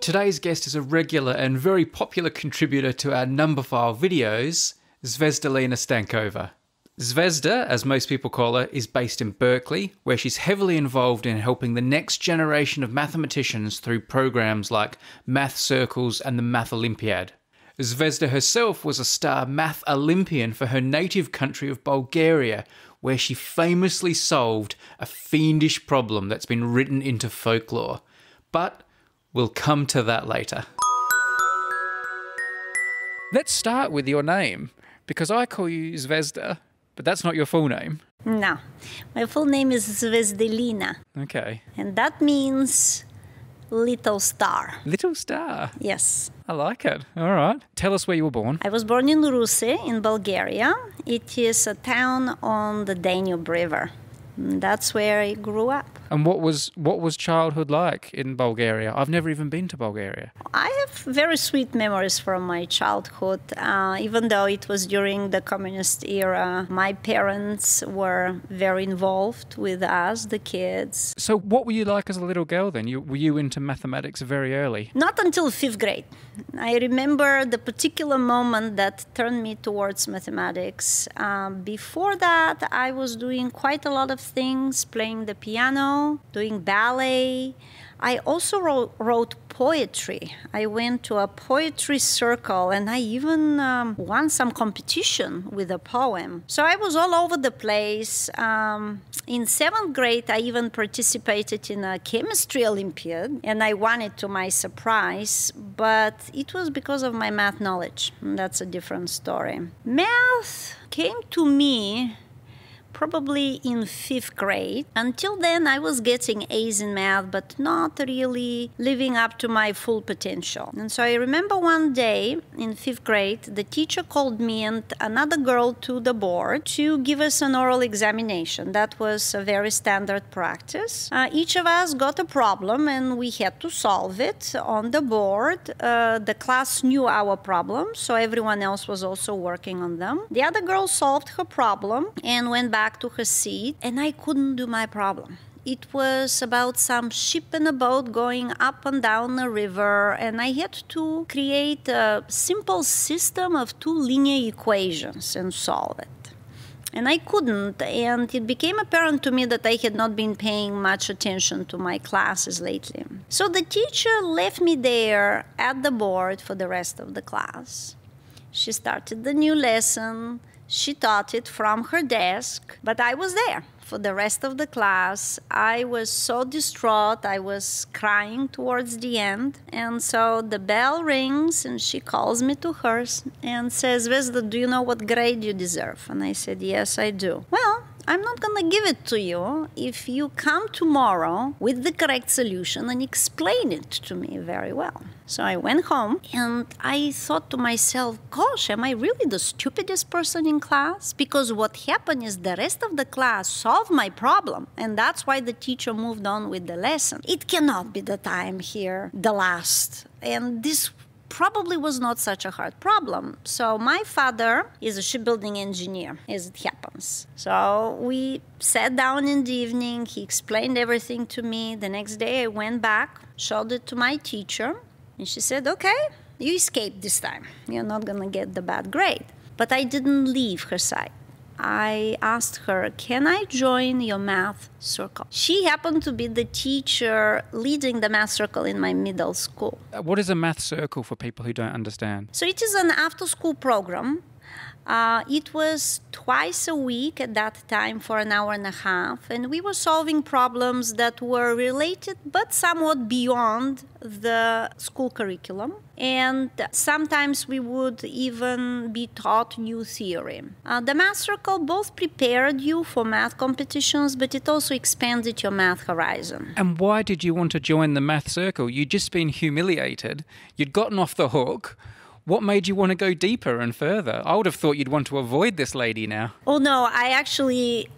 Today's guest is a regular and very popular contributor to our Numberphile videos, Zvezdelina Stankova. Zvezda, as most people call her, is based in Berkeley, where she's heavily involved in helping the next generation of mathematicians through programs like Math Circles and the Math Olympiad. Zvezda herself was a star math Olympian for her native country of Bulgaria, where she famously solved a fiendish problem that's been written into folklore. But we'll come to that later. Let's start with your name, because I call you Zvezda, but that's not your full name. No. My full name is Zvezdelina. Okay. And that means little star. Little star? Yes. I like it. All right. Tell us where you were born. I was born in Ruse, in Bulgaria. It is a town on the Danube River. That's where I grew up. And what was childhood like in Bulgaria? I've never even been to Bulgaria. I have very sweet memories from my childhood. Even though it was during the communist era, my parents were very involved with us, the kids. So what were you like as a little girl then? Were you into mathematics very early? Not until 5th grade. I remember the particular moment that turned me towards mathematics. Before that, I was doing quite a lot of things, playing the piano, doing ballet. I also wrote poetry. I went to a poetry circle and I even won some competition with a poem. So I was all over the place. In 7th grade, I even participated in a chemistry Olympiad and I won it to my surprise, but it was because of my math knowledge. That's a different story. Math came to me probably in 5th grade. Until then, I was getting A's in math, but not really living up to my full potential. And so I remember one day in 5th grade, the teacher called me and another girl to the board to give us an oral examination. That was a very standard practice. Each of us got a problem and we had to solve it on the board. The class knew our problems, so everyone else was also working on them. The other girl solved her problem and went back to her seat, and I couldn't do my problem. It was about some ship and a boat going up and down a river, and I had to create a simple system of 2 linear equations and solve it. And I couldn't, and it became apparent to me that I had not been paying much attention to my classes lately. So the teacher left me there at the board for the rest of the class. She started the new lesson. She taught it from her desk, but I was there for the rest of the class. I was so distraught. I was crying towards the end. And so the bell rings and she calls me to hers and says, "Zvezda, do you know what grade you deserve?" And I said, "Yes, I do." "Well, I'm not going to give it to you if you come tomorrow with the correct solution and explain it to me very well." So I went home and I thought to myself, gosh, am I really the stupidest person in class? Because what happened is the rest of the class solved my problem, and that's why the teacher moved on with the lesson. It cannot be that I am here the last. And this probably was not such a hard problem. So my father is a shipbuilding engineer, as it happens. So we sat down in the evening. He explained everything to me. The next day I went back, showed it to my teacher, and she said, "Okay, you escaped this time. You're not going to get the bad grade." But I didn't leave her side. I asked her, "Can I join your math circle?" She happened to be the teacher leading the math circle in my middle school. What is a math circle for people who don't understand? So it is an after-school program. It was twice a week at that time for an hour and a half, and we were solving problems that were related but somewhat beyond the school curriculum. And sometimes we would even be taught new theory. The math circle both prepared you for math competitions, but it also expanded your math horizon. And why did you want to join the math circle? You'd just been humiliated. You'd gotten off the hook. What made you want to go deeper and further? I would have thought you'd want to avoid this lady now. Oh, no, I actually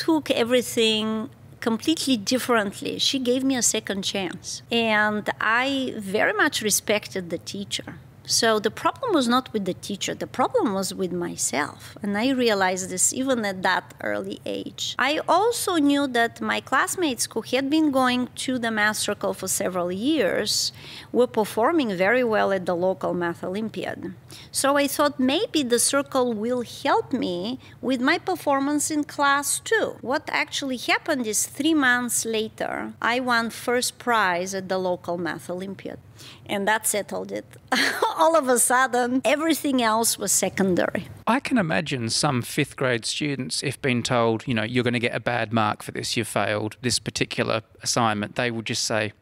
took everything completely differently. She gave me a second chance. And I very much respected the teacher. So the problem was not with the teacher, the problem was with myself. And I realized this even at that early age. I also knew that my classmates who had been going to the math circle for several years were performing very well at the local math Olympiad. So I thought maybe the circle will help me with my performance in class too. What actually happened is 3 months later, I won first prize at the local math Olympiad. And that settled it. All of a sudden, everything else was secondary. I can imagine some fifth grade students, if being told, you're going to get a bad mark for this, you failed this particular assignment, they would just say,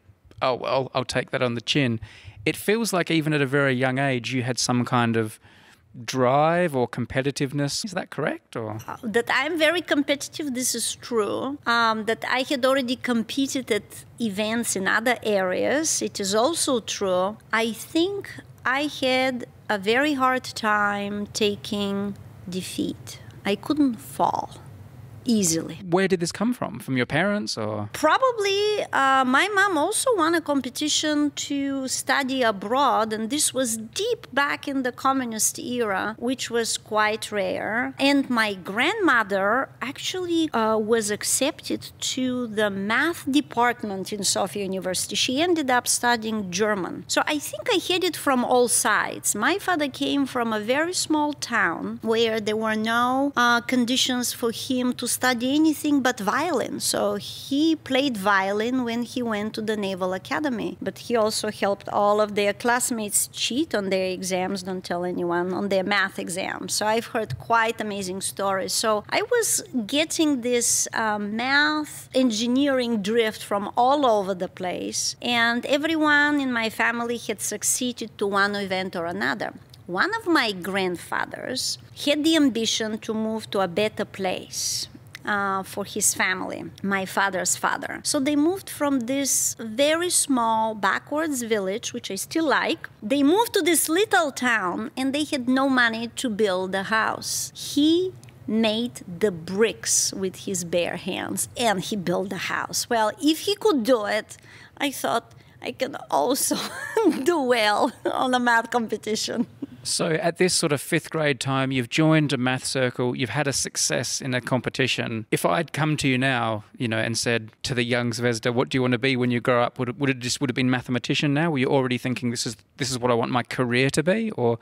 oh, well, I'll take that on the chin. It feels like even at a very young age, you had some kind of drive or competitiveness. Is that correct? Or that I'm very competitive, this is true. That I had already competed at events in other areas, it is also true. I think I had a very hard time taking defeat. I couldn't fall easily. Where did this come from? From your parents or? Probably my mom also won a competition to study abroad, and this was deep back in the communist era, which was quite rare. And my grandmother actually was accepted to the math department in Sofia University. She ended up studying German. So I think I had it from all sides. My father came from a very small town where there were no conditions for him to study anything but violin. So he played violin when he went to the Naval Academy. But he also helped all of their classmates cheat on their exams, don't tell anyone, on their math exams. So I've heard quite amazing stories. So I was getting this math engineering drift from all over the place. And everyone in my family had succeeded to one event or another. One of my grandfathers had the ambition to move to a better place for his family, my father's father. So they moved from this very small backwards village, which I still like. They moved to this little town and they had no money to build a house. He made the bricks with his bare hands and he built a house. Well, if he could do it, I thought I can also do well on a math competition. So at this sort of fifth grade time, you've joined a math circle, you've had a success in a competition. If I'd come to you now, and said to the young Zvezda, what do you want to be when you grow up? Would it have been mathematician now? Were you already thinking this is what I want my career to be? Or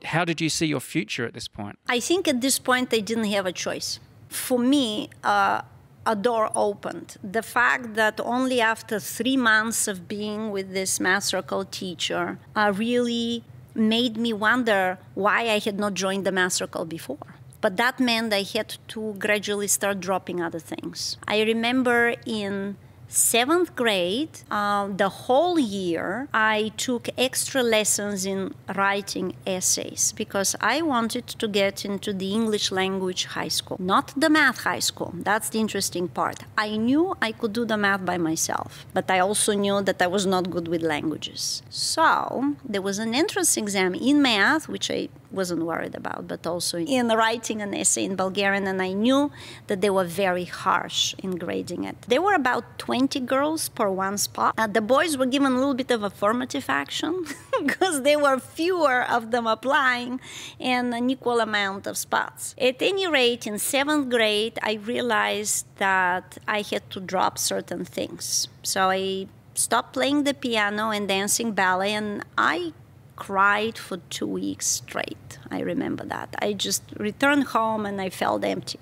how did you see your future at this point? I think at this point I didn't have a choice. For me, a door opened. The fact that only after 3 months of being with this math circle teacher really made me wonder why I had not joined the math circle before. But that meant I had to gradually start dropping other things. I remember in 7th grade, the whole year, I took extra lessons in writing essays because I wanted to get into the English language high school, not the math high school. That's the interesting part. I knew I could do the math by myself, but I also knew that I was not good with languages. So there was an entrance exam in math, which I wasn't worried about, but also in writing an essay in Bulgarian, and I knew that they were very harsh in grading it. There were about 20 girls per one spot. The boys were given a little bit of affirmative action because there were fewer of them applying and an equal amount of spots. At any rate, in 7th grade, I realized that I had to drop certain things. So I stopped playing the piano and dancing ballet, and I cried for 2 weeks straight. I remember that. I just returned home and I felt empty.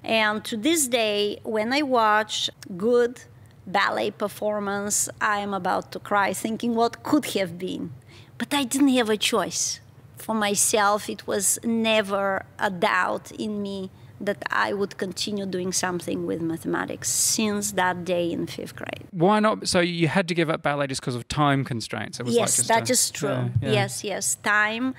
And to this day, when I watch good ballet performance, I am about to cry, thinking what could have been. But I didn't have a choice. For myself, it was never a doubt in me that I would continue doing something with mathematics since that day in 5th grade. Why not? So you had to give up ballet just because of time constraints? It was yes, that is true. Yeah. Yes. Time,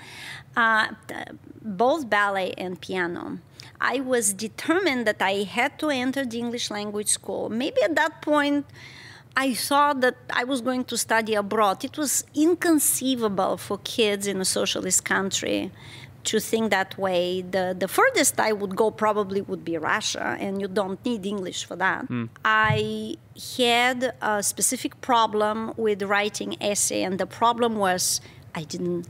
both ballet and piano. I was determined that I had to enter the English language school. Maybe at that point, I thought that I was going to study abroad. It was inconceivable for kids in a socialist country to think that way. The furthest I would go probably would be Russia, and you don't need English for that. I had a specific problem with writing essay, and the problem was I didn't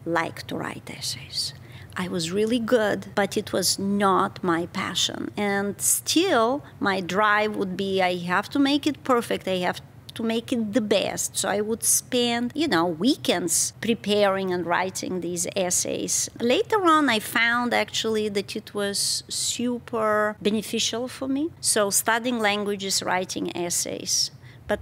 like to write essays. I was really good, but it was not my passion. And still, my drive would be, I have to make it perfect. I have to make it the best. So I would spend, weekends preparing and writing these essays. Later on, I found actually that it was super beneficial for me. So studying languages, writing essays. But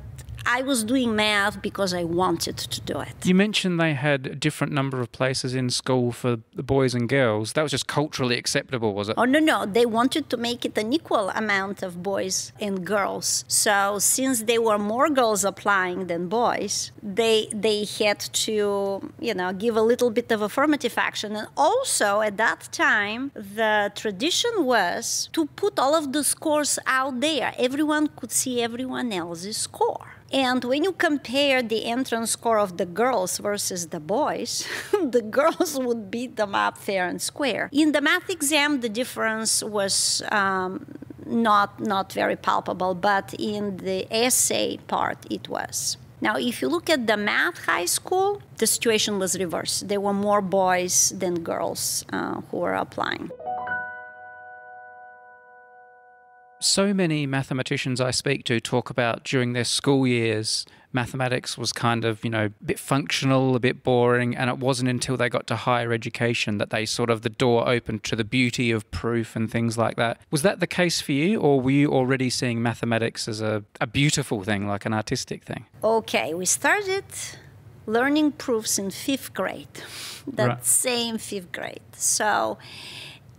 I was doing math because I wanted to do it. You mentioned they had a different number of places in school for the boys and girls. That was just culturally acceptable, was it? Oh, no. They wanted to make it an equal amount of boys and girls. So since there were more girls applying than boys, they had to, give a little bit of affirmative action. And also at that time, the tradition was to put all of the scores out there. Everyone could see everyone else's score. And when you compare the entrance score of the girls versus the boys, the girls would beat them up fair and square. In the math exam, the difference was not very palpable, but in the essay part, it was. Now, if you look at the math high school, the situation was reversed. There were more boys than girls who were applying. So many mathematicians I speak to talk about during their school years, mathematics was kind of, a bit functional, a bit boring, and it wasn't until they got to higher education that the door opened to the beauty of proof and things like that. Was that the case for you, or were you already seeing mathematics as a beautiful thing, like an artistic thing? Okay, we started learning proofs in 5th grade, same 5th grade. So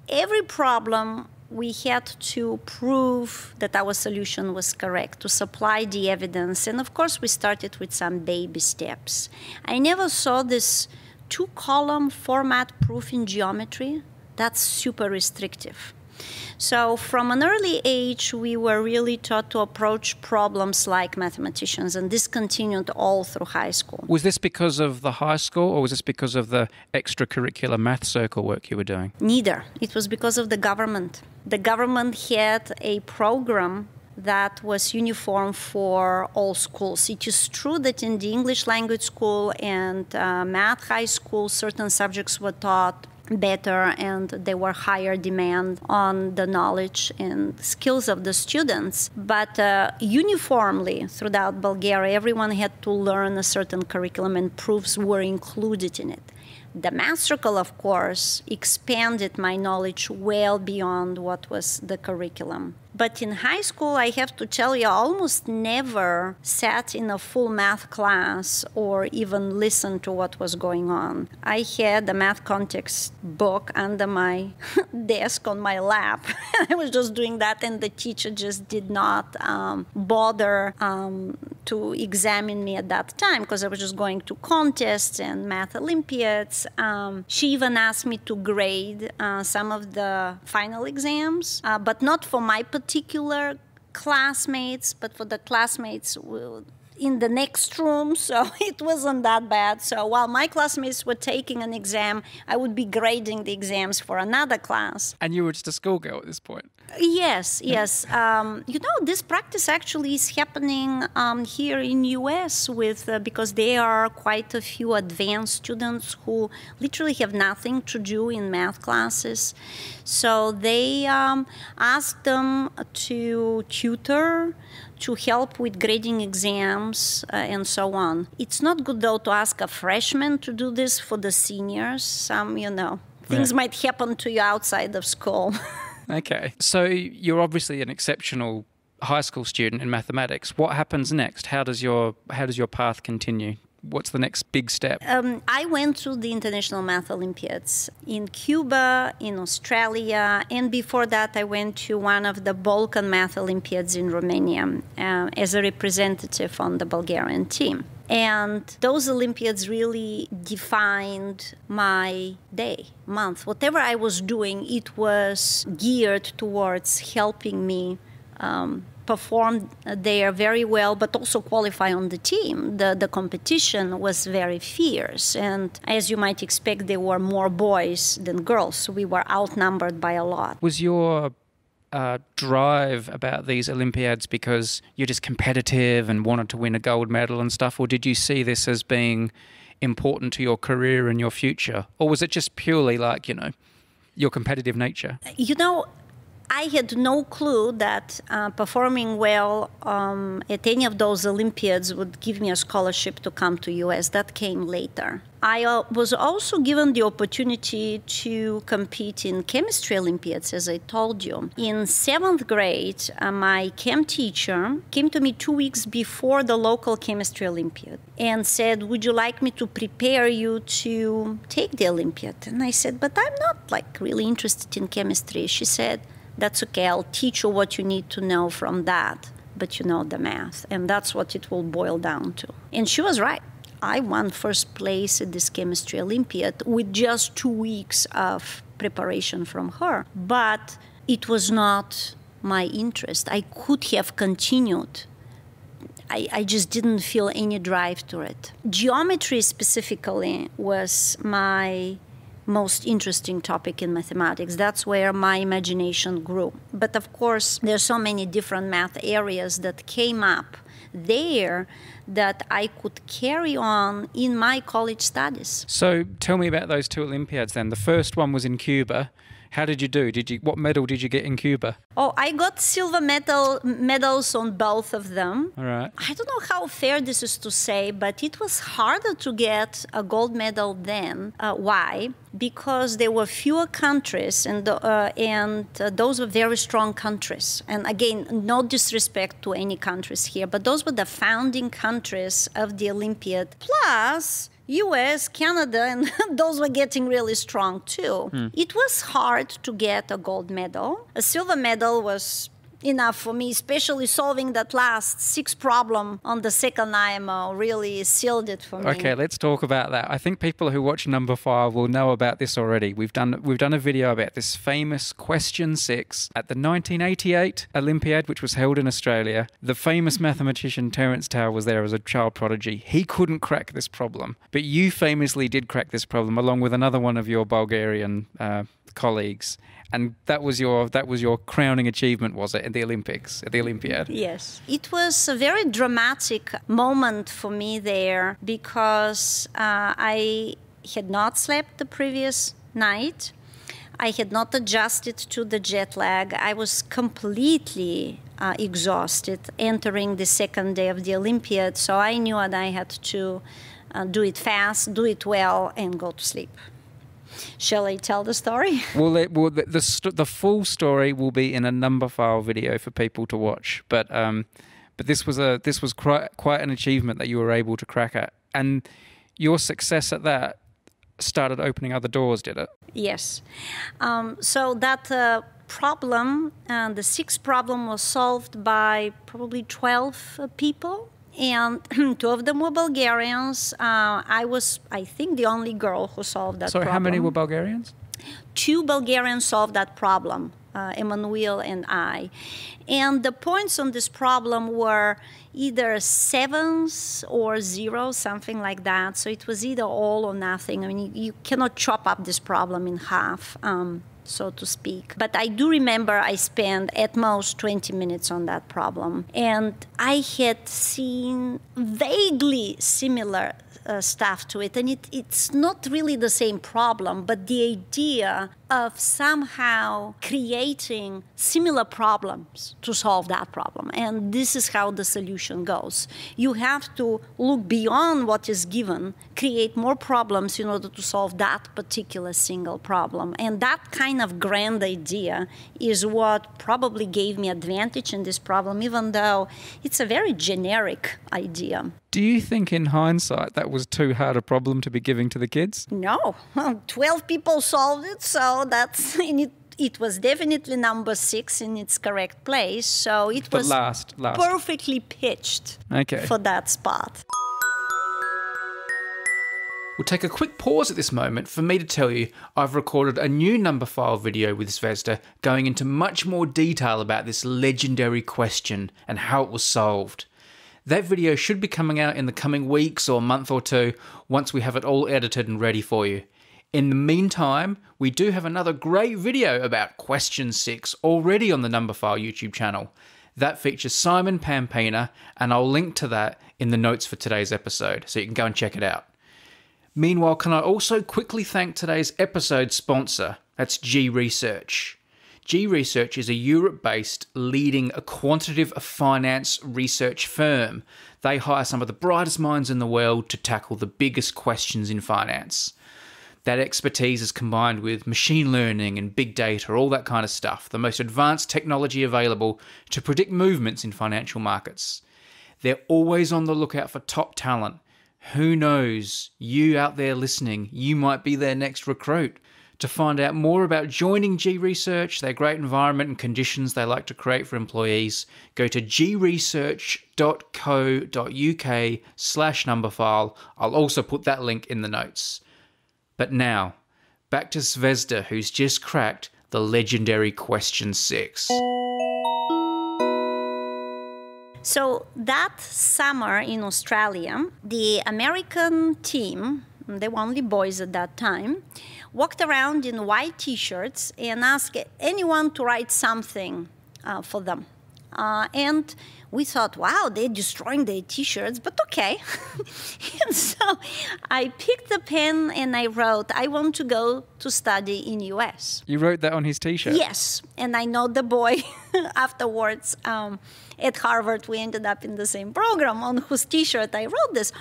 every problem we had to prove that our solution was correct, to supply the evidence. And of course, we started with some baby steps. I never saw this 2-column format proof in geometry. That's super restrictive. So from an early age, we were really taught to approach problems like mathematicians, and this continued all through high school. Was this because of the high school, or was this because of the extracurricular math circle work you were doing? Neither. It was because of the government. The government had a program that was uniform for all schools. It is true that in the English language school and math high school, certain subjects were taught better and there were higher demand on the knowledge and skills of the students. But uniformly throughout Bulgaria, everyone had to learn a certain curriculum and proofs were included in it. The math circle, of course, expanded my knowledge well beyond what was the curriculum. But in high school, I have to tell you, I almost never sat in a full math class or even listened to what was going on. I had a math context book under my desk on my lap. I was just doing that, and the teacher just did not bother to examine me at that time because I was just going to contests and math Olympiads. She even asked me to grade some of the final exams, but not for my particular classmates, but for the classmates in the next room, so it wasn't that bad. So while my classmates were taking an exam, I would be grading the exams for another class. And you were just a schoolgirl at this point? Yes. This practice actually is happening here in US because there are quite a few advanced students who literally have nothing to do in math classes. So they ask them to tutor, to help with grading exams and so on. It's not good, though, to ask a freshman to do this for the seniors. Things might happen to you outside of school. Okay. So you're obviously an exceptional high school student in mathematics. What happens next? How does your path continue? What's the next big step? I went to the International Math Olympiads in Cuba, in Australia, and before that I went to one of the Balkan Math Olympiads in Romania as a representative on the Bulgarian team. And those Olympiads really defined my day, month. Whatever I was doing, it was geared towards helping me perform there very well, but also qualify on the team. The competition was very fierce. And as you might expect, there were more boys than girls. So we were outnumbered by a lot. Was your drive about these Olympiads because you're just competitive and wanted to win a gold medal and stuff, or did you see this as being important to your career and your future? Or was it just purely like, your competitive nature? I had no clue that performing well at any of those Olympiads would give me a scholarship to come to US. That came later. I was also given the opportunity to compete in chemistry Olympiads, as I told you. In 7th grade, my chem teacher came to me 2 weeks before the local chemistry Olympiad and said, would you like me to prepare you to take the Olympiad? And I said, but I'm not really interested in chemistry. She said, that's okay, I'll teach you what you need to know from that, but you know the math, and that's what it will boil down to. And she was right. I won first place at this chemistry Olympiad with just 2 weeks of preparation from her. But it was not my interest. I could have continued. I just didn't feel any drive to it. Geometry specifically was my most interesting topic in mathematics. That's where my imagination grew. But of course, there's so many different math areas that came up there that I could carry on in my college studies. So tell me about those two Olympiads then. The first one was in Cuba. How did you do? What medal did you get in Cuba? Oh, I got silver medals on both of them. All right. I don't know how fair this is to say, but it was harder to get a gold medal then. Why? Because there were fewer countries, and those were very strong countries. And again, no disrespect to any countries here, but those were the founding countries of the Olympiad. Plus, US, Canada, and those were getting really strong too. It was hard to get a gold medal. A silver medal was enough for me, especially solving that last 6 problem on the second IMO really sealed it for me. Okay, let's talk about that. I think people who watch Numberphile will know about this already. We've done a video about this famous question 6 at the 1988 Olympiad, which was held in Australia. The famous mathematician Terence Tao was there as a child prodigy. He couldn't crack this problem, but you famously did crack this problem along with another one of your Bulgarian colleagues. And that was your crowning achievement, was it, at the Olympics, at the Olympiad? Yes. It was a very dramatic moment for me there because I had not slept the previous night. I had not adjusted to the jet lag. I was completely exhausted entering the second day of the Olympiad, so I knew that I had to do it fast, do it well, and go to sleep. Shall I tell the story? Well, the full story will be in a Numberphile video for people to watch. But this was quite an achievement that you were able to crack at, and your success at that started opening other doors, did it? Yes. So that problem, the 6th problem, was solved by probably 12 people. And 2 of them were Bulgarians. I was, I think, the only girl who solved that problem. Sorry, how many were Bulgarians? 2 Bulgarians solved that problem, Emmanuel and I. And the points on this problem were either 7s or 0, something like that. So it was either all or nothing. I mean, you cannot chop up this problem in half, so to speak. But I do remember I spent at most 20 minutes on that problem. And I had seen vaguely similar stuff to it. And it's not really the same problem, but the idea of somehow creating similar problems to solve that problem. And this is how the solution goes. You have to look beyond what is given, create more problems in order to solve that particular single problem. And that kind of grand idea is what probably gave me advantage in this problem, even though it's a very generic idea. Do you think in hindsight that was too hard a problem to be giving to the kids? No. 12 people solved it, so that's it was definitely number 6 in its correct place. So it was last. Perfectly pitched for that spot. We'll take a quick pause at this moment for me to tell you I've recorded a new Numberphile video with Zvezda going into much more detail about this legendary question and how it was solved. That video should be coming out in the coming weeks or month or 2 once we have it all edited and ready for you. In the meantime, we do have another great video about question 6 already on the Numberphile YouTube channel. That features Simon Pampina, and I'll link to that in the notes for today's episode, so you can go and check it out. Meanwhile, can I also quickly thank today's episode sponsor? That's G Research. G Research is a Europe-based leading quantitative finance research firm. They hire some of the brightest minds in the world to tackle the biggest questions in finance. That expertise is combined with machine learning and big data, all that kind of stuff, the most advanced technology available to predict movements in financial markets. They're always on the lookout for top talent. Who knows, you out there listening, you might be their next recruit. To find out more about joining G Research, their great environment and conditions they like to create for employees, go to gresearch.co.uk/Numberphile. I'll also put that link in the notes. But now, back to Zvezda, who's just cracked the legendary question 6. So that summer in Australia, the American team, they were only boys at that time, walked around in white T-shirts and asked anyone to write something for them. And we thought, wow, they're destroying their T-shirts, but okay. And so I picked the pen and I wrote, I want to go to study in US. You wrote that on his T-shirt? Yes. And I know the boy afterwards at Harvard, we ended up in the same program on whose T-shirt I wrote this.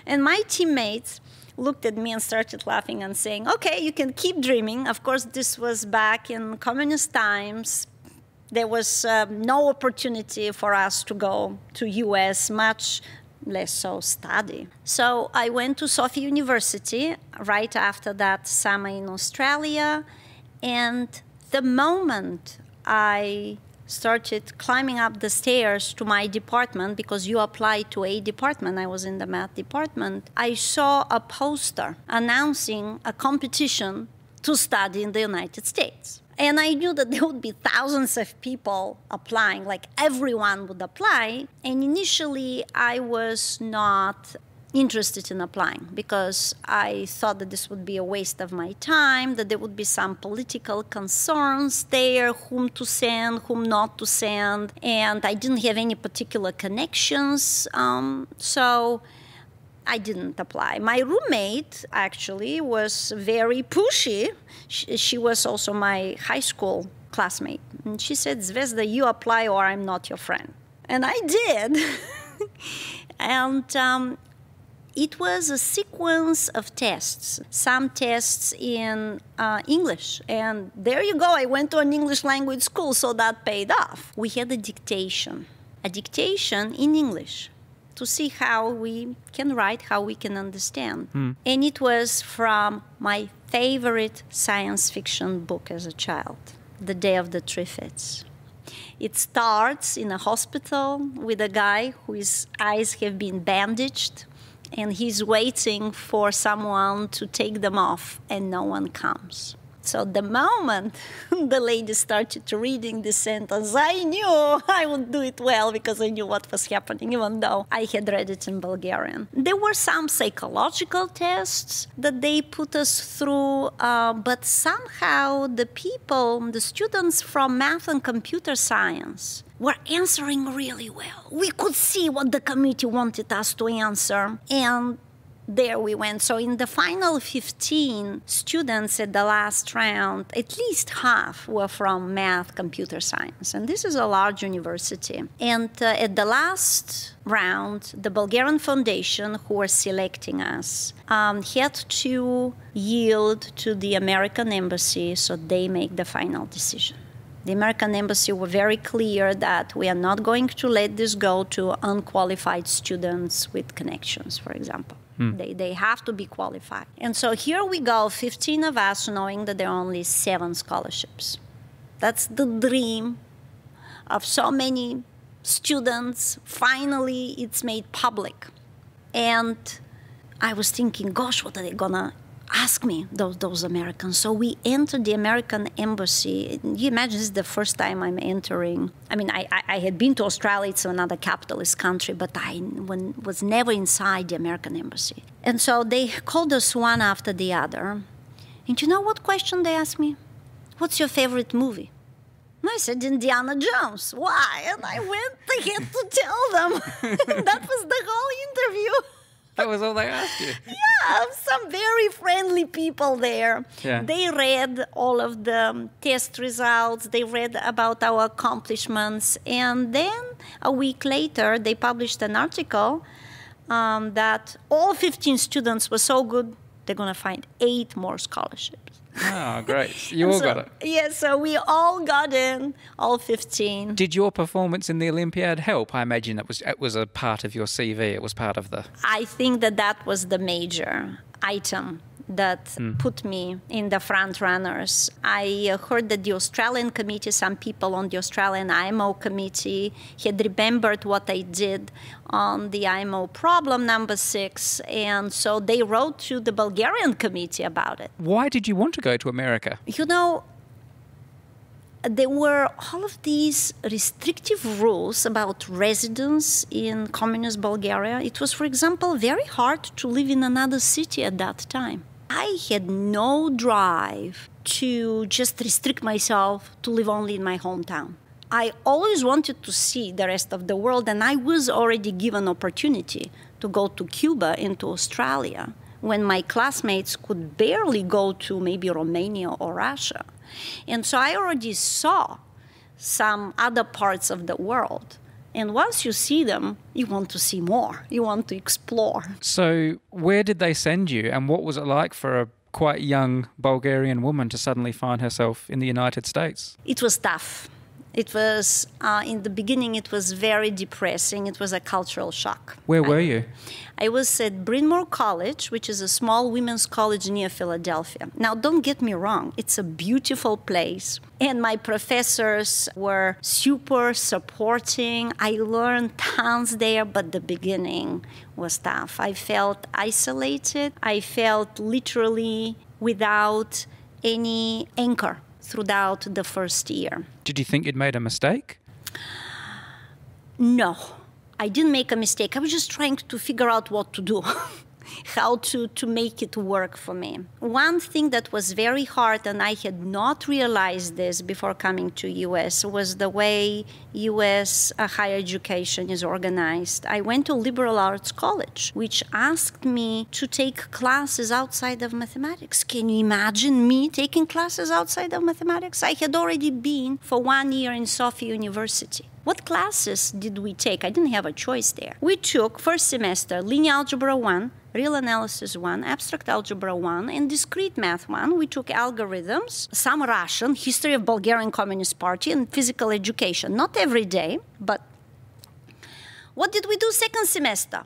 And my teammates looked at me and started laughing and saying, okay, you can keep dreaming. Of course, this was back in communist times. There was no opportunity for us to go to US, much less so study. So I went to Sophia University right after that summer in Australia. And the moment I started climbing up the stairs to my department, because you apply to a department, I was in the math department, I saw a poster announcing a competition to study in the United States. And I knew that there would be thousands of people applying, like everyone would apply. And initially, I was not interested in applying because I thought that this would be a waste of my time, that there would be some political concerns there, whom to send, whom not to send. And I didn't have any particular connections, so I didn't apply. My roommate actually was very pushy. She was also my high school classmate. And she said, Zvezda, you apply or I'm not your friend. And I did. And it was a sequence of tests, some tests in English. And there you go, I went to an English language school, so that paid off. We had a dictation in English, to see how we can write, how we can understand. And it was from my favorite science fiction book as a child, The Day of the Triffids. It starts in a hospital with a guy whose eyes have been bandaged, and he's waiting for someone to take them off, and no one comes. So the moment the lady started reading this sentence, I knew I would do it well because I knew what was happening, even though I had read it in Bulgarian. There were some psychological tests that they put us through, but somehow the students from math and computer science were answering really well. We could see what the committee wanted us to answer, and there we went. So in the final 15 students at the last round, at least half were from math, computer science. And this is a large university. And at the last round, the Bulgarian Foundation, who were selecting us, had to yield to the American Embassy so they make the final decision. The American Embassy were very clear that we are not going to let this go to unqualified students with connections, for example. They have to be qualified. And so here we go, 15 of us, knowing that there are only 7 scholarships. That's the dream of so many students. Finally, it's made public. And I was thinking, gosh, what are they going to ask me, those Americans? So we entered the American Embassy. You imagine this is the first time I'm entering. I mean, I had been to Australia. It's another capitalist country, but I was never inside the American Embassy. And so they called us one after the other. And you know what question they asked me? What's your favorite movie? And I said, Indiana Jones. Why? And I went ahead to tell them. That was the whole interview. That was all they asked you? Yeah, some very friendly people there. Yeah. They read all of the test results. They read about our accomplishments. And then a week later, they published an article that all 15 students were so good, they're going to find 8 more scholarships. Oh, great. You all got it. Yeah, so we all got in, all 15. Did your performance in the Olympiad help? I imagine it was a part of your CV. It was part of the... I think that was the major item that put me in the front runners. I heard that the Australian committee, some people on the Australian IMO committee had remembered what I did on the IMO problem number 6, and so they wrote to the Bulgarian committee about it. Why did you want to go to America? You know, there were all of these restrictive rules about residence in communist Bulgaria. It was, for example, very hard to live in another city at that time. I had no drive to just restrict myself to live only in my hometown. I always wanted to see the rest of the world, and I was already given opportunity to go to Cuba and to Australia when my classmates could barely go to maybe Romania or Russia. And so I already saw some other parts of the world. And once you see them, you want to see more. You want to explore. So where did they send you, and what was it like for a quite young Bulgarian woman to suddenly find herself in the United States? It was tough. It was, in the beginning, it was very depressing. It was a cultural shock. Where were you? I was at Bryn Mawr College, which is a small women's college near Philadelphia. Now, don't get me wrong. It's a beautiful place. And my professors were super supporting. I learned tons there, but the beginning was tough. I felt isolated. I felt literally without any anchor throughout the first year. Did you think you'd made a mistake? No, I didn't make a mistake. I was just trying to figure out what to do, how to make it work for me. One thing that was very hard, and I had not realized this before coming to US, was the way US higher education is organized. I went to liberal arts college, which asked me to take classes outside of mathematics. Can you imagine me taking classes outside of mathematics? I had already been for 1 year in Sofia University. What classes did we take? I didn't have a choice there. We took, first semester, linear algebra 1, real analysis 1, abstract algebra 1, and discrete math 1. We took algorithms, some Russian, history of Bulgarian Communist Party, and physical education. Not every day, but what did we do second semester?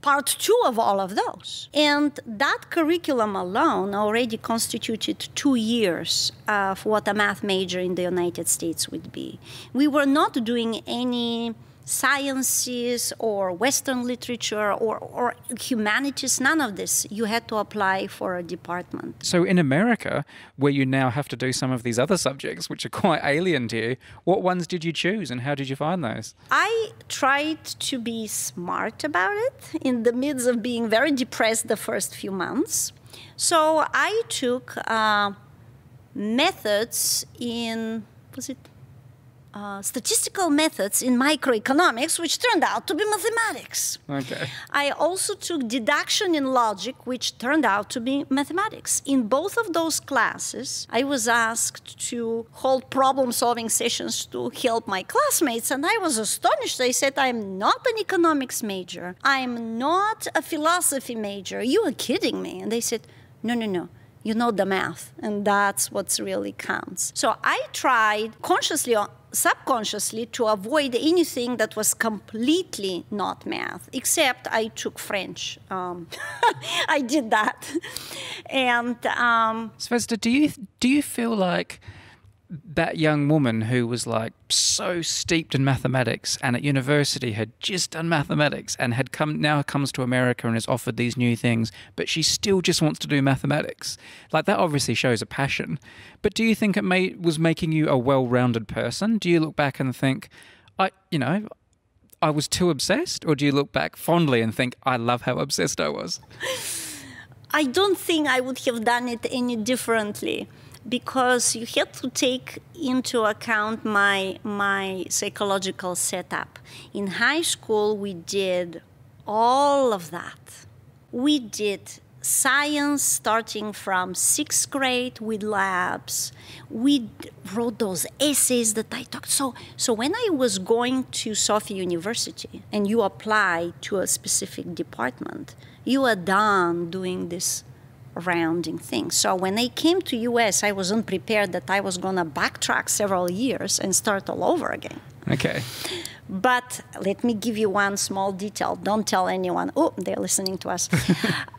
Part 2 of all of those. And that curriculum alone already constituted 2 years of what a math major in the United States would be. We were not doing any sciences or Western literature or humanities, none of this. You had to apply for a department. So in America, where you now have to do some of these other subjects, which are quite alien to you, what ones did you choose and how did you find those? I tried to be smart about it in the midst of being very depressed the first few months. So I took methods in, statistical methods in microeconomics, which turned out to be mathematics. Okay. I also took deduction in logic, which turned out to be mathematics. In both of those classes, I was asked to hold problem-solving sessions to help my classmates, and I was astonished. I said, I'm not an economics major. I'm not a philosophy major. You are kidding me. And they said, no. You know the math, and that's what really counts. So I tried consciously or subconsciously to avoid anything that was completely not math, except I took French. I did that. And Zvezda, do you feel like that young woman who was like so steeped in mathematics and at university had just done mathematics and now comes to America and is offered these new things, but she still just wants to do mathematics? Like, that obviously shows a passion. But do you think it was making you a well-rounded person? Do you look back and think, I was too obsessed? Or do you look back fondly and think, I love how obsessed I was? I don't think I would have done it any differently, because you had to take into account my psychological setup. In high school, we did all of that. We did science starting from 6th grade with labs. We wrote those essays that I talked. So when I was going to Sofia University and you apply to a specific department, you are done doing this rounding thing. So when I came to US, I wasn't prepared that I was going to backtrack several years and start all over again. Okay. But let me give you one small detail. Don't tell anyone. Oh, they're listening to us.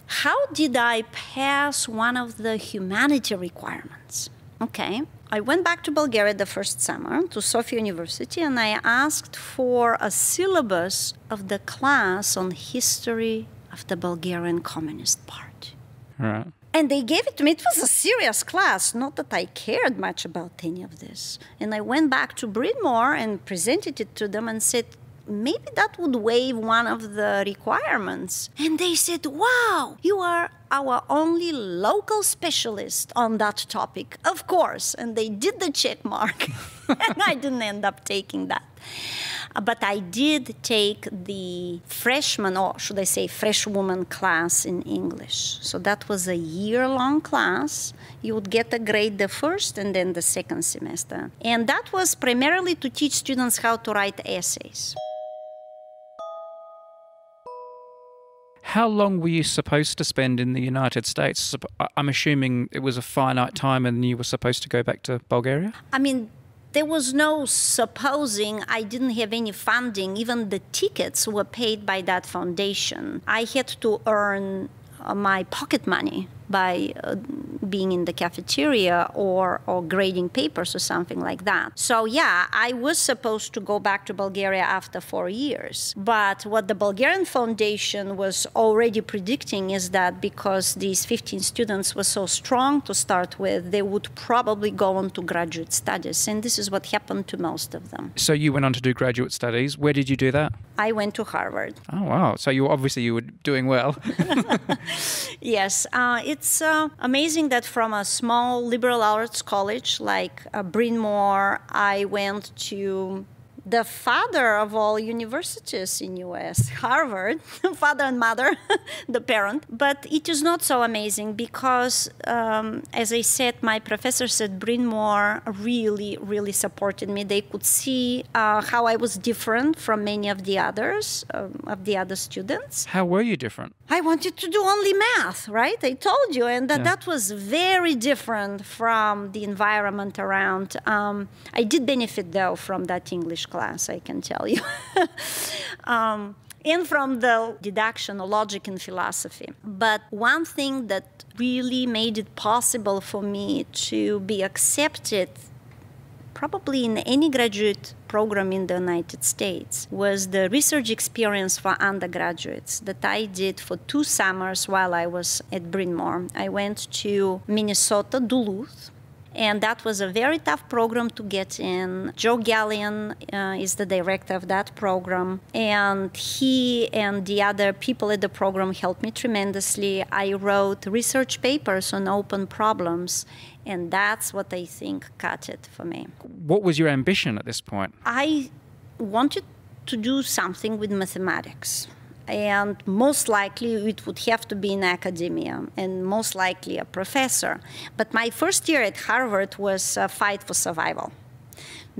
How did I pass one of the humanity requirements? Okay. I went back to Bulgaria the first summer to Sofia University, and I asked for a syllabus of the class on history of the Bulgarian Communist Party. Right. And they gave it to me. It was a serious class, not that I cared much about any of this. And I went back to Bryn Mawr and presented it to them and said, maybe that would waive one of the requirements. And they said, wow, you are our only local specialist on that topic. Of course. And they did the check mark. And I didn't end up taking that. But I did take the freshman, or should I say freshwoman class in English. So that was a year-long class. You would get a grade the first and then the second semester. And that was primarily to teach students how to write essays. How long were you supposed to spend in the United States? I'm assuming it was a finite time and you were supposed to go back to Bulgaria? I mean, there was no supposing. I didn't have any funding. Even the tickets were paid by that foundation. I had to earn my pocket money by being in the cafeteria or grading papers or something like that. So yeah, I was supposed to go back to Bulgaria after 4 years. But what the Bulgarian Foundation was already predicting is that because these 15 students were so strong to start with, they would probably go on to graduate studies. And this is what happened to most of them. So you went on to do graduate studies. Where did you do that? I went to Harvard. Oh, wow. So you were doing well. Yes. It's amazing that from a small liberal arts college like Bryn Mawr, I went to the father of all universities in US, Harvard, father and mother, the parent. But it is not so amazing because, as I said, my professors at Bryn Mawr really, really supported me. They could see how I was different from many of the others, of the other students. How were you different? I wanted to do only math, right? I told you, and that was very different from the environment around. I did benefit, though, from that English class, I can tell you. And from the deduction, logic, and philosophy. But one thing that really made it possible for me to be accepted probably in any graduate program in the United States was the research experience for undergraduates that I did for 2 summers while I was at Bryn Mawr. I went to Minnesota, Duluth, and that was a very tough program to get in. Joe Gallion is the director of that program, and he and the other people at the program helped me tremendously. I wrote research papers on open problems, and that's what I think cut it for me. What was your ambition at this point? I wanted to do something with mathematics. And most likely it would have to be in academia and most likely a professor. But my first year at Harvard was a fight for survival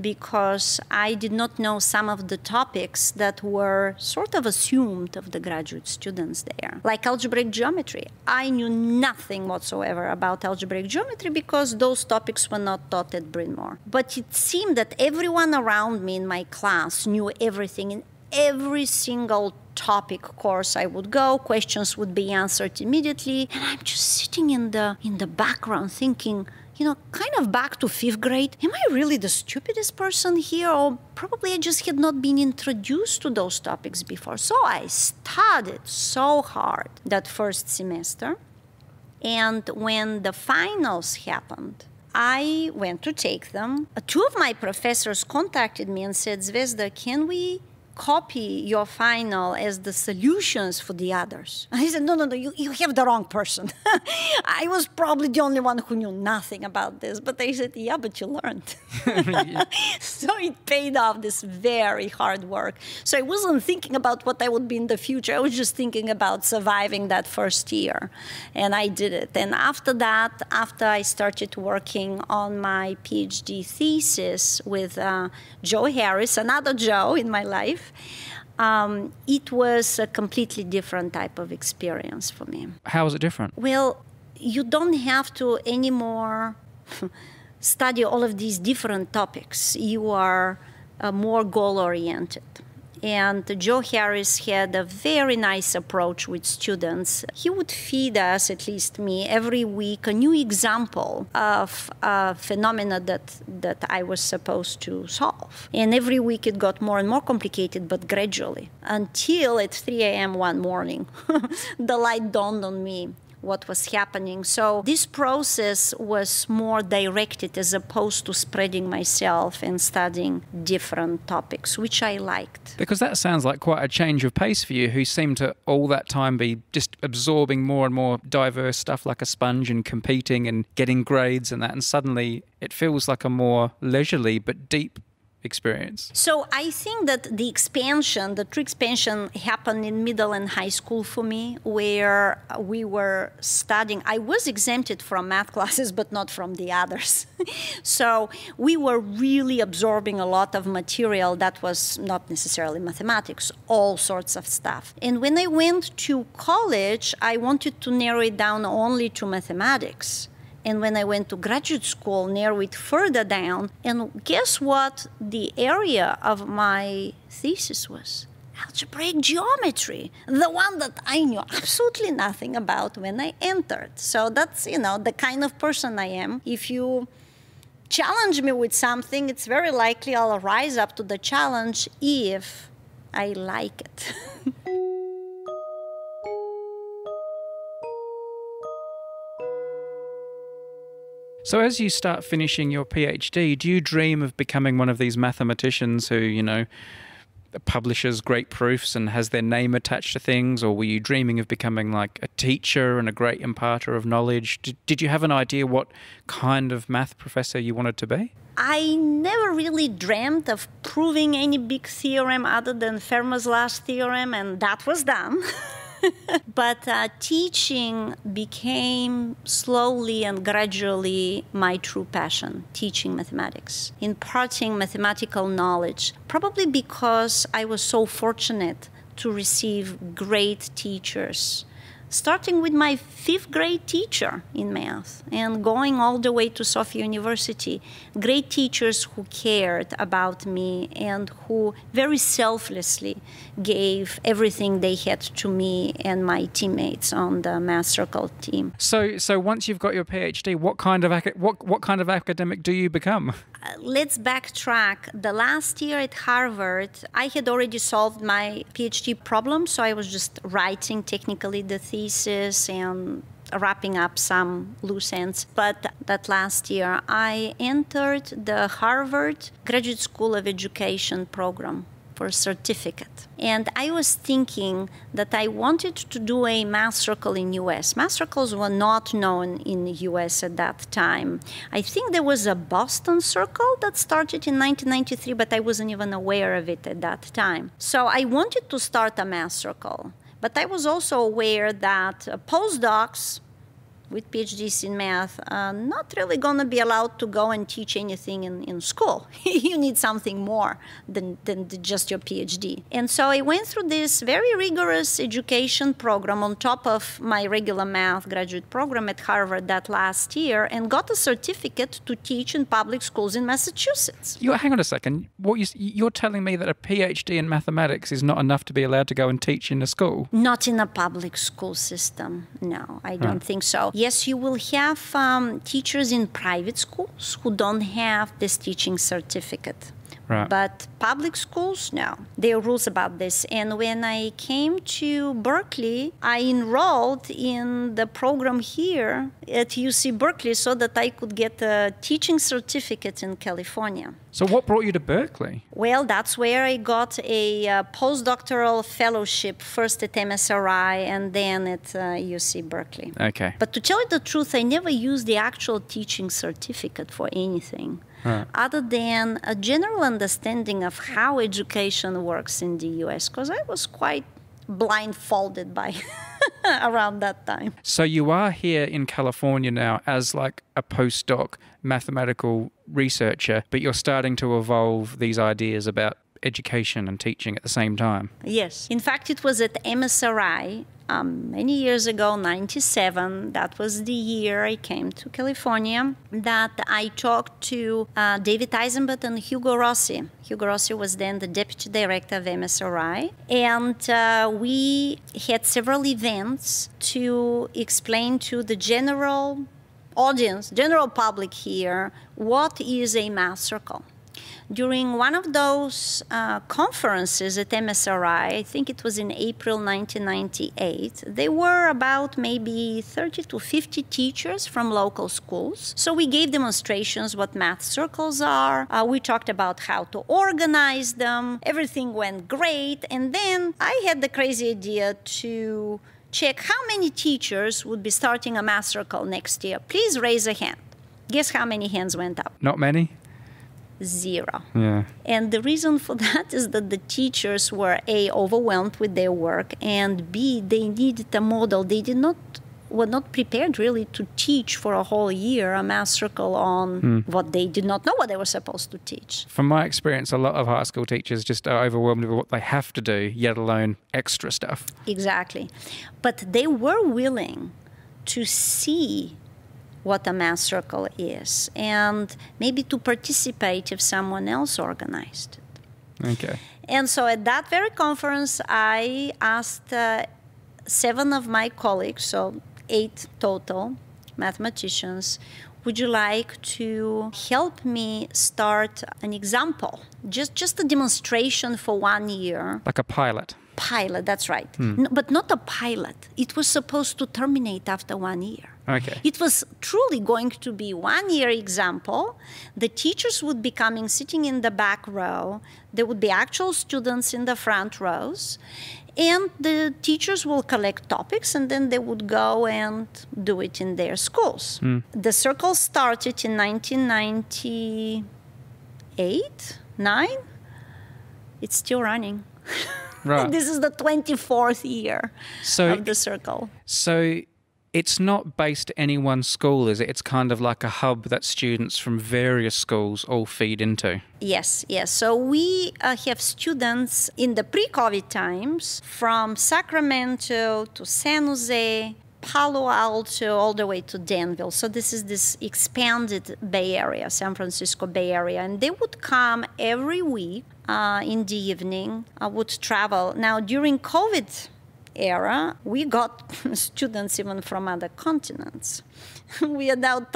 because I did not know some of the topics that were sort of assumed of the graduate students there, like algebraic geometry. I knew nothing whatsoever about algebraic geometry because those topics were not taught at Bryn Mawr. But it seemed that everyone around me in my class knew everything in every single topic course I would go, questions would be answered immediately, and I'm just sitting in the background thinking, kind of back to 5th grade, am I really the stupidest person here? Or probably I just had not been introduced to those topics before. So I studied so hard that first semester, and when the finals happened, I went to take them. 2 of my professors contacted me and said, Zvezda, can we copy your final as the solutions for the others. And he said, no, you have the wrong person. I was probably the only one who knew nothing about this. But they said, yeah, but you learned. So it paid off, this very hard work. So I wasn't thinking about what I would be in the future. I was just thinking about surviving that first year. And I did it. And after that, after I started working on my PhD thesis with Joe Harris, another Joe in my life, it was a completely different type of experience for me. How was it different? Well, you don't have to anymore study all of these different topics. You are more goal-oriented. And Joe Harris had a very nice approach with students. He would feed us, at least me, every week a new example of a phenomena that I was supposed to solve. And every week it got more and more complicated, but gradually, until at 3 a.m. one morning, the light dawned on me what was happening. So this process was more directed as opposed to spreading myself and studying different topics, which I liked. Because that sounds like quite a change of pace for you, who seemed to all that time be just absorbing more and more diverse stuff like a sponge and competing and getting grades and that, and suddenly it feels like a more leisurely but deep experience. So I think that the true expansion happened in middle and high school for me, where we were studying. I was exempted from math classes, but not from the others. So we were really absorbing a lot of material that was not necessarily mathematics, all sorts of stuff. And when I went to college, I wanted to narrow it down only to mathematics. And when I went to graduate school, narrow it further down. And guess what the area of my thesis was? Algebraic geometry, the one that I knew absolutely nothing about when I entered. So that's, the kind of person I am. If you challenge me with something, it's very likely I'll rise up to the challenge if I like it. So as you start finishing your PhD, do you dream of becoming one of these mathematicians who, publishes great proofs and has their name attached to things? Or were you dreaming of becoming like a teacher and a great imparter of knowledge? Did you have an idea what kind of math professor you wanted to be? I never really dreamt of proving any big theorem other than Fermat's last theorem, and that was done. But teaching became slowly and gradually my true passion, teaching mathematics, imparting mathematical knowledge, probably because I was so fortunate to receive great teachers, starting with my 5th grade teacher in math and going all the way to Sofia University. Great teachers who cared about me and who very selflessly gave everything they had to me and my teammates on the math circle team. So once you've got your PhD, what kind of academic do you become? Let's backtrack. The last year at Harvard, I had already solved my PhD problem, so I was just writing technically the thesis and wrapping up some loose ends. But that last year, I entered the Harvard Graduate School of Education program for a certificate. And I was thinking that I wanted to do a math circle in US. Math circles were not known in the US at that time. I think there was a Boston circle that started in 1993, but I wasn't even aware of it at that time. So I wanted to start a math circle, but I was also aware that postdocs with PhDs in math are not really going to be allowed to go and teach anything in school. You need something more than just your PhD. And so I went through this very rigorous education program on top of my regular math graduate program at Harvard that last year and got a certificate to teach in public schools in Massachusetts. Hang on a second. You're telling me that a PhD in mathematics is not enough to be allowed to go and teach in a school? Not in a public school system. No, I don't think so. Yes, you will have teachers in private schools who don't have this teaching certificate. Right. But public schools, no. There are rules about this. And when I came to Berkeley, I enrolled in the program here at UC Berkeley so that I could get a teaching certificate in California. So what brought you to Berkeley? Well, that's where I got a postdoctoral fellowship, first at MSRI and then at UC Berkeley. Okay. But to tell you the truth, I never used the actual teaching certificate for anything. Other than a general understanding of how education works in the US, because I was quite blindfolded by around that time. So you are here in California now as like a postdoc mathematical researcher, but you're starting to evolve these ideas about education and teaching at the same time. Yes. In fact, it was at MSRI many years ago, 97. That was the year I came to California, that I talked to David Eisenbert and Hugo Rossi. Hugo Rossi was then the deputy director of MSRI. And we had several events to explain to the general audience, general public here, what is a math circle. During one of those conferences at MSRI, I think it was in April 1998, there were about maybe 30 to 50 teachers from local schools. So we gave demonstrations what math circles are. We talked about how to organize them. Everything went great. And then I had the crazy idea to check how many teachers would be starting a math circle next year. Please raise a hand. Guess how many hands went up? Not many? 0. Yeah. And the reason for that is that the teachers were A, overwhelmed with their work, and B, they needed a model. They were not prepared really to teach for a whole year a math circle on what they did not know what they were supposed to teach. From my experience, a lot of high school teachers just are overwhelmed with what they have to do, yet alone extra stuff. Exactly. But they were willing to see what a math circle is, and maybe to participate if someone else organized it. Okay. And so at that very conference, I asked 7 of my colleagues, so 8 total mathematicians, would you like to help me start an example? Just a demonstration for 1 year. Like a pilot. Pilot, that's right. No, but not a pilot. It was supposed to terminate after 1 year. Okay. It was truly going to be 1 year example. The teachers would be coming, sitting in the back row. There would be actual students in the front rows. And the teachers will collect topics, and then they would go and do it in their schools. The circle started in 1998, 9. It's still running. Right. This is the 24th year of the circle. So it's not based at any one school, is it? It's kind of like a hub that students from various schools all feed into. Yes, yes. So we have students in the pre-COVID times from Sacramento to San Jose, Palo Alto, all the way to Danville. So this is this expanded Bay Area, San Francisco Bay Area. And they would come every week in the evening, would travel. Now, during COVID era, we got students even from other continents. We are now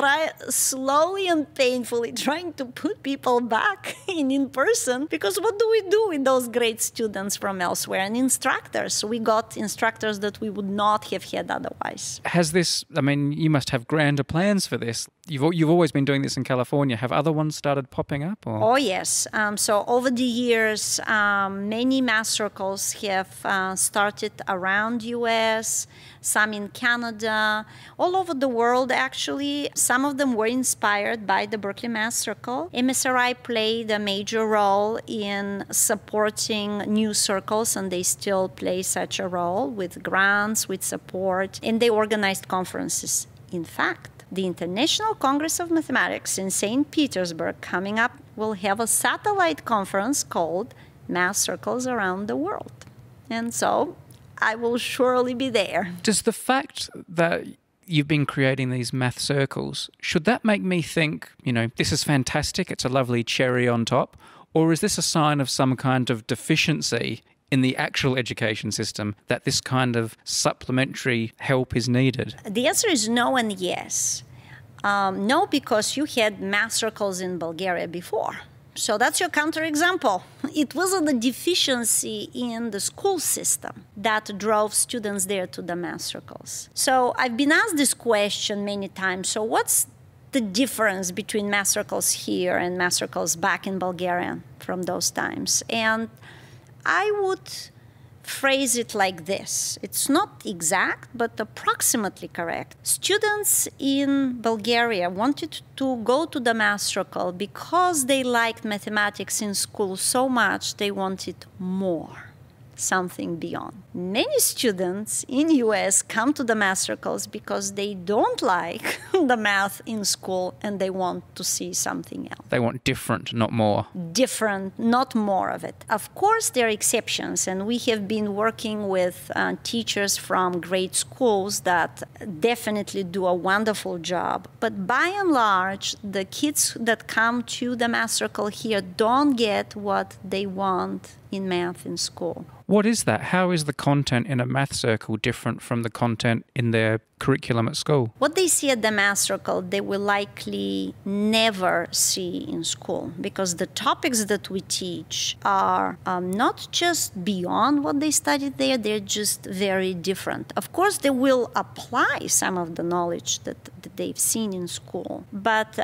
slowly and painfully trying to put people back in person, because what do we do with those great students from elsewhere? And instructors, we got instructors that we would not have had otherwise. Has this, I mean, you must have grander plans for this. You've always been doing this in California. Have other ones started popping up? Or? Oh, yes. So over the years, many math circles have started around U.S., some in Canada, all over the world, actually. Some of them were inspired by the Berkeley Math Circle. MSRI played a major role in supporting new circles, and they still play such a role with grants, with support, and they organized conferences. In fact, the International Congress of Mathematics in St. Petersburg coming up will have a satellite conference called Math Circles Around the World. And so I will surely be there. Does the fact that you've been creating these math circles, should that make me think, this is fantastic, it's a lovely cherry on top, or is this a sign of some kind of deficiency in the actual education system, that this kind of supplementary help is needed? The answer is no and yes. No, because you had math circles in Bulgaria before. So that's your counterexample. It wasn't a deficiency in the school system that drove students there to the math circles. So I've been asked this question many times. So what's the difference between math circles here and math circles back in Bulgaria from those times? And I would phrase it like this. It's not exact, but approximately correct. Students in Bulgaria wanted to go to the math circle because they liked mathematics in school so much they wanted more, something beyond. Many students in US come to the math circles because they don't like the math in school and they want to see something else. They want different, not more. Different, not more of it. Of course, there are exceptions, and we have been working with teachers from great schools that definitely do a wonderful job. But by and large, the kids that come to the math circle here don't get what they want in math in school. What is that? How is the content in a math circle different from the content in their curriculum at school? What they see at the math circle, they will likely never see in school, because the topics that we teach are not just beyond what they studied there, they're just very different. Of course, they will apply some of the knowledge that they've seen in school, but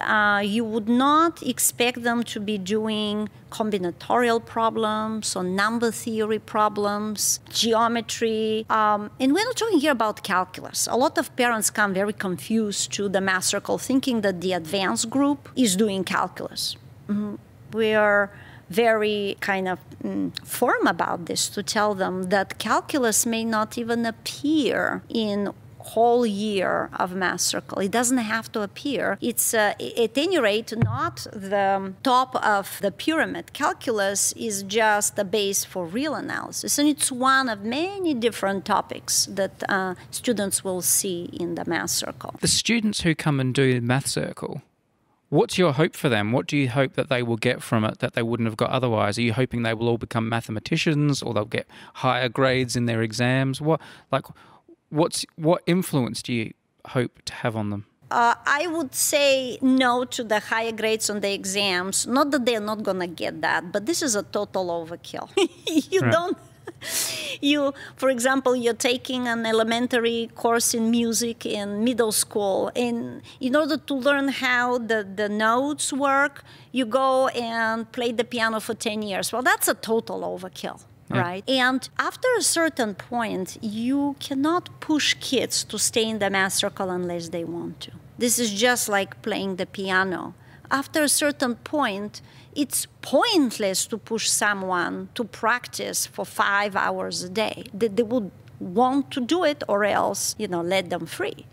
you would not expect them to be doing combinatorial problems or number theory problems, geometry. And we're not talking here about calculus. A lot of parents come very confused to the math circle thinking that the advanced group is doing calculus. We're very kind of firm about this to tell them that calculus may not even appear in whole year of math circle. It doesn't have to appear. It's at any rate not the top of the pyramid. Calculus is just a base for real analysis, and it's one of many different topics that students will see in the math circle. The students who come and do the math circle, what's your hope for them? What do you hope that they will get from it that they wouldn't have got otherwise? Are you hoping they will all become mathematicians, or they'll get higher grades in their exams? What influence do you hope to have on them? I would say no to the higher grades on the exams. Not that they're not going to get that, but this is a total overkill. For example, you're taking an elementary course in music in middle school, and in order to learn how the notes work, you go and play the piano for 10 years. Well, that's a total overkill. Yeah. Right? And after a certain point, you cannot push kids to stay in the math circle unless they want to. This is just like playing the piano. After a certain point, it's pointless to push someone to practice for 5 hours a day. They would want to do it, or else, let them free.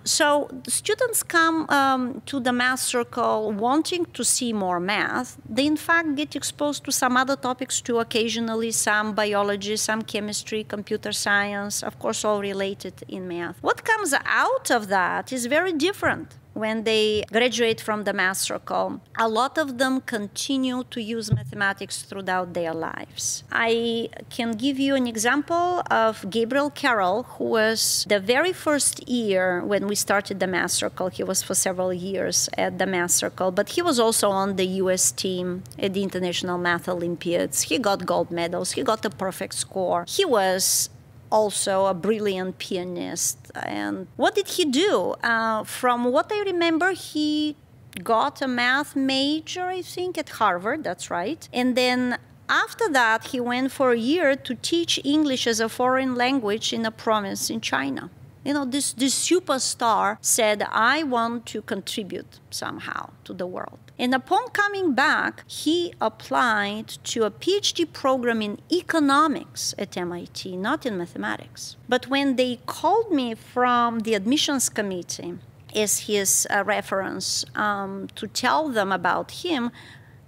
So students come to the math circle wanting to see more math. They, in fact, get exposed to some other topics too, occasionally, some biology, some chemistry, computer science, of course, all related in math. What comes out of that is very different. When they graduate from the math circle, a lot of them continue to use mathematics throughout their lives. I can give you an example of Gabriel Carroll, who was the very first year when we started the math circle. He was for several years at the math circle, but he was also on the US team at the International Math Olympiads. He got gold medals. He got a perfect score. He was also a brilliant pianist. And what did he do? From what I remember, he got a math major, I think, at Harvard. That's right. And then after that, he went for a year to teach English as a foreign language in a province in China. This superstar said, I want to contribute somehow to the world. And upon coming back, he applied to a PhD program in economics at MIT, not in mathematics. But when they called me from the admissions committee as his reference to tell them about him,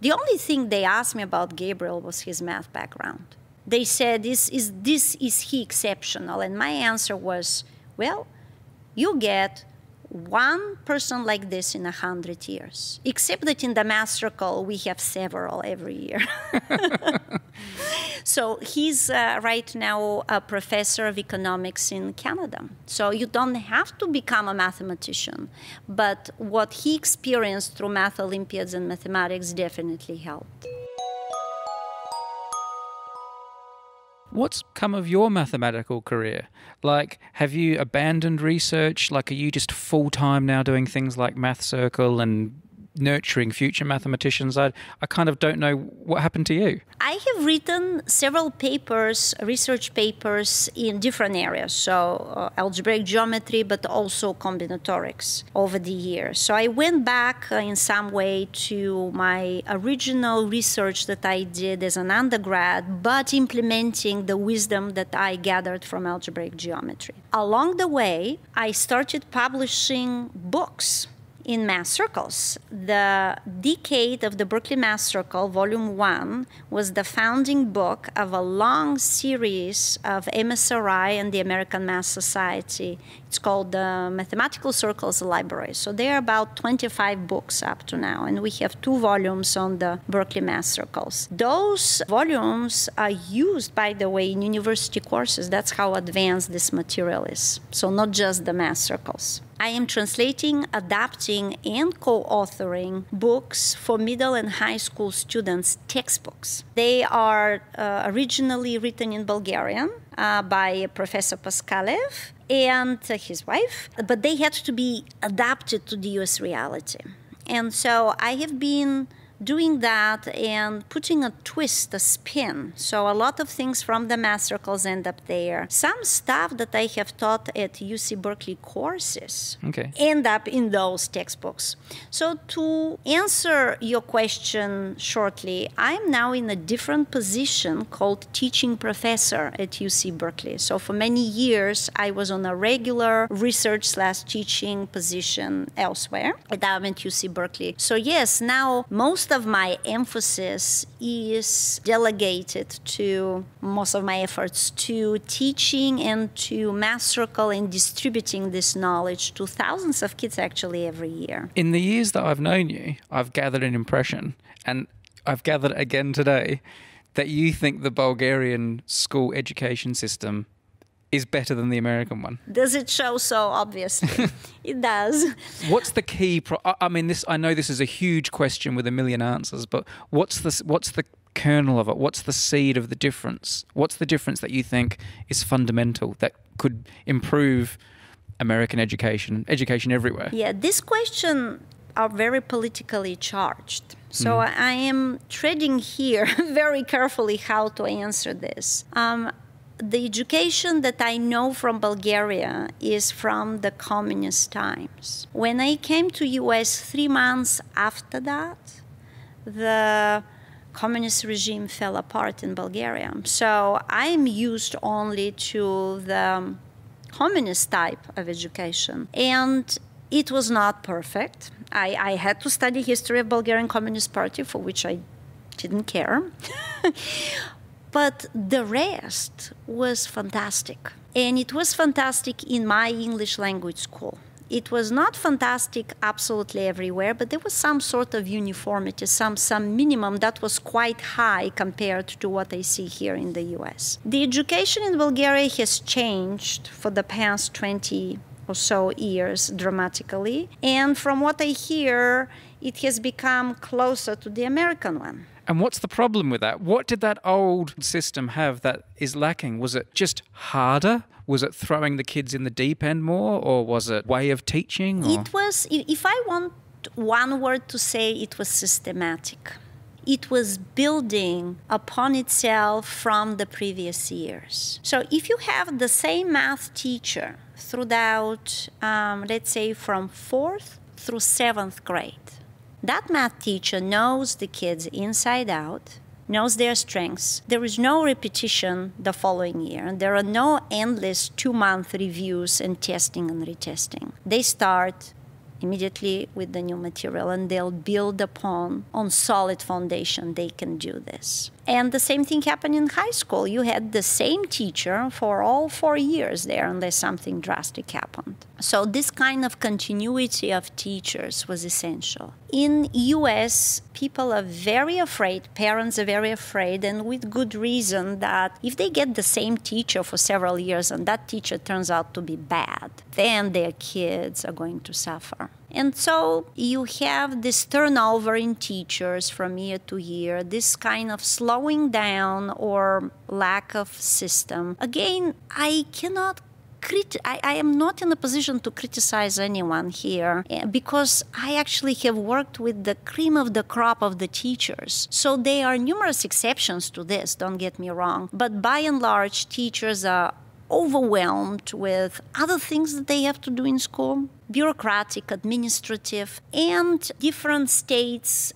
the only thing they asked me about Gabriel was his math background. They said, is he exceptional? And my answer was, well, you get one person like this in 100 years, except that in the math circle, we have several every year. So he's right now a professor of economics in Canada. So you don't have to become a mathematician, but what he experienced through Math Olympiads and mathematics definitely helped. What's come of your mathematical career? Like, have you abandoned research? Like, are you just full-time now doing things like Math Circle and nurturing future mathematicians? I kind of don't know what happened to you. I have written several papers, research papers in different areas, so algebraic geometry, but also combinatorics over the years. So I went back in some way to my original research that I did as an undergrad, but implementing the wisdom that I gathered from algebraic geometry. Along the way, I started publishing books in math circles. The Decade of the Berkeley Math Circle, Volume 1, was the founding book of a long series of MSRI and the American Math Society. It's called the Mathematical Circles Library. So there are about 25 books up to now, and we have 2 volumes on the Berkeley Math Circles. Those volumes are used, by the way, in university courses. That's how advanced this material is. So not just the math circles. I am translating, adapting, and co-authoring books for middle and high school students, textbooks. They are originally written in Bulgarian by Professor Paskalev and his wife, but they had to be adapted to the US reality. And so I have been doing that and putting a twist, a spin. So a lot of things from the math circles end up there. Some stuff that I have taught at UC Berkeley courses end up in those textbooks. So to answer your question shortly, I'm now in a different position called teaching professor at UC Berkeley. So for many years, I was on a regular research/teaching position elsewhere, and I'm at UC Berkeley. So yes, now most of my emphasis is delegated to most of my efforts to teaching and to math circle and distributing this knowledge to thousands of kids actually every year. In the years that I've known you, I've gathered an impression, and I've gathered again today, that you think the Bulgarian school education system is better than the American one. Does it show so? Obviously. It does. What's the key? I mean, I know this is a huge question with a million answers, but what's the kernel of it? What's the seed of the difference? What's the difference that you think is fundamental that could improve American education everywhere? Yeah, this question are very politically charged. So I am treading here very carefully how to answer this. The education that I know from Bulgaria is from the communist times. When I came to US 3 months after that, the communist regime fell apart in Bulgaria. So I'm used only to the communist type of education. And it was not perfect. I had to study history of Bulgarian Communist Party, for which I didn't care. But the rest was fantastic. And it was fantastic in my English language school. It was not fantastic absolutely everywhere, but there was some sort of uniformity, some minimum that was quite high compared to what I see here in the US. The education in Bulgaria has changed for the past 20 or so years dramatically. And from what I hear, it has become closer to the American one. And what's the problem with that? What did that old system have that is lacking? Was it just harder? Was it throwing the kids in the deep end more? Or was it way of teaching? Or? It was, if I want one word to say, it was systematic. It was building upon itself from the previous years. So if you have the same math teacher throughout, let's say, from 4th through 7th grade, that math teacher knows the kids inside out, knows their strengths. There is no repetition the following year. And there are no endless 2-month reviews and testing and retesting. They start immediately with the new material, and they'll build on solid foundation. They can do this. And the same thing happened in high school. You had the same teacher for all 4 years there unless something drastic happened. So this kind of continuity of teachers was essential. In US, people are very afraid, parents are very afraid, and with good reason, that if they get the same teacher for several years and that teacher turns out to be bad, then their kids are going to suffer. And so you have this turnover in teachers from year to year, this kind of slowing down or lack of system. Again, I am not in a position to criticize anyone here because I actually have worked with the cream of the crop of the teachers. So there are numerous exceptions to this, don't get me wrong. But by and large, teachers are overwhelmed with other things that they have to do in school, bureaucratic, administrative, and different states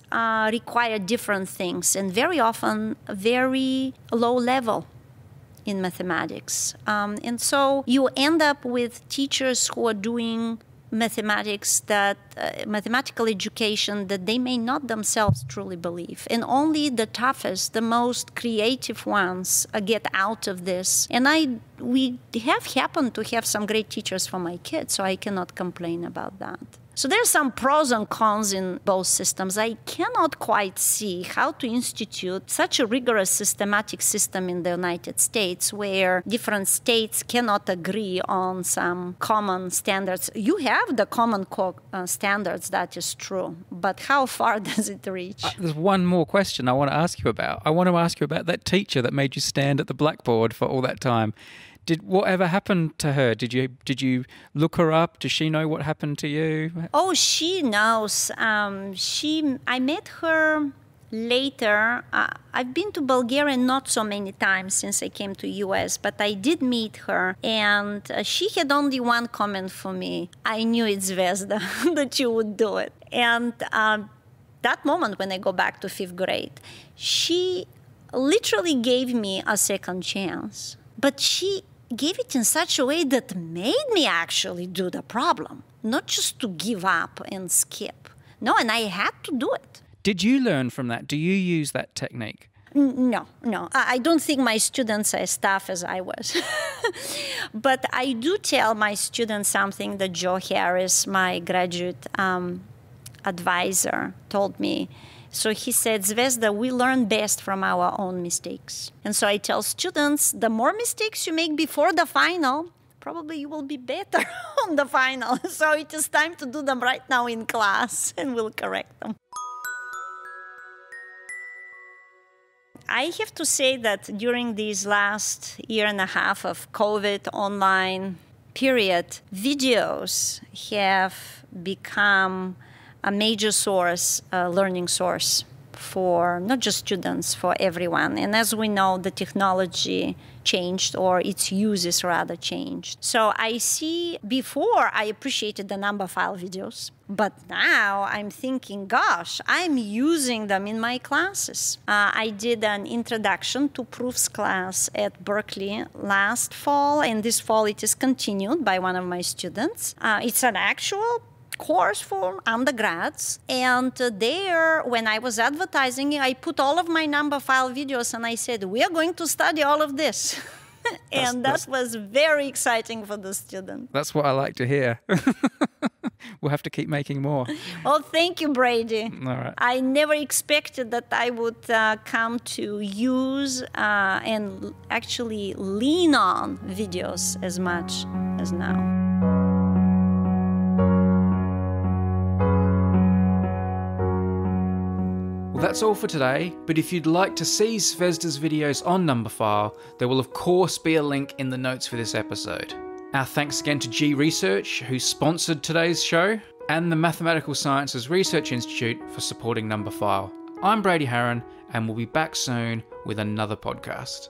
require different things, and very often very low level in mathematics. And so you end up with teachers who are doing mathematics mathematical education that they may not themselves truly believe. And only the toughest, the most creative ones get out of this. And we have happened to have some great teachers for my kids, so I cannot complain about that. So there's some pros and cons in both systems. I cannot quite see how to institute such a rigorous systematic system in the United States where different states cannot agree on some common standards. You have the common standards, that is true, but how far does it reach? There's one more question I want to ask you about. I want to ask you about that teacher that made you stand at the blackboard for all that time. Did whatever happened to her? Did you look her up? Does she know what happened to you? Oh, she knows. I met her later. I've been to Bulgaria not so many times since I came to US, but I did meet her, and she had only one comment for me. I knew it's Zvezda that you would do it. And that moment when I go back to 5th grade, she literally gave me a second chance. But she gave it in such a way that made me actually do the problem, not just to give up and skip. No, and I had to do it. Did you learn from that? Do you use that technique? No. I don't think my students are as tough as I was. But I do tell my students something that Joe Harris, my graduate advisor, told me. So he said, Zvezda, we learn best from our own mistakes. And so I tell students, the more mistakes you make before the final, probably you will be better on the final. So it is time to do them right now in class, and we'll correct them. I have to say that during these last year and a half of COVID online period, videos have become a major source, a learning source for not just students, for everyone. And as we know, the technology changed, or its uses rather changed. So I see, before I appreciated the Numberphile videos, but now I'm thinking, gosh, I'm using them in my classes. I did an introduction to proofs class at Berkeley last fall, and this fall it is continued by one of my students. It's an actual course for undergrads, and there, when I was advertising it, I put all of my Numberphile videos and I said, we are going to study all of this. And that was very exciting for the student. That's what I like to hear. We'll have to keep making more. Oh, thank you, Brady. All right. I never expected that I would come to use and actually lean on videos as much as now. Well, that's all for today, but if you'd like to see Zvezda's videos on Numberphile, there will of course be a link in the notes for this episode. Our thanks again to G Research, who sponsored today's show, and the Mathematical Sciences Research Institute for supporting Numberphile. I'm Brady Harron, and we'll be back soon with another podcast.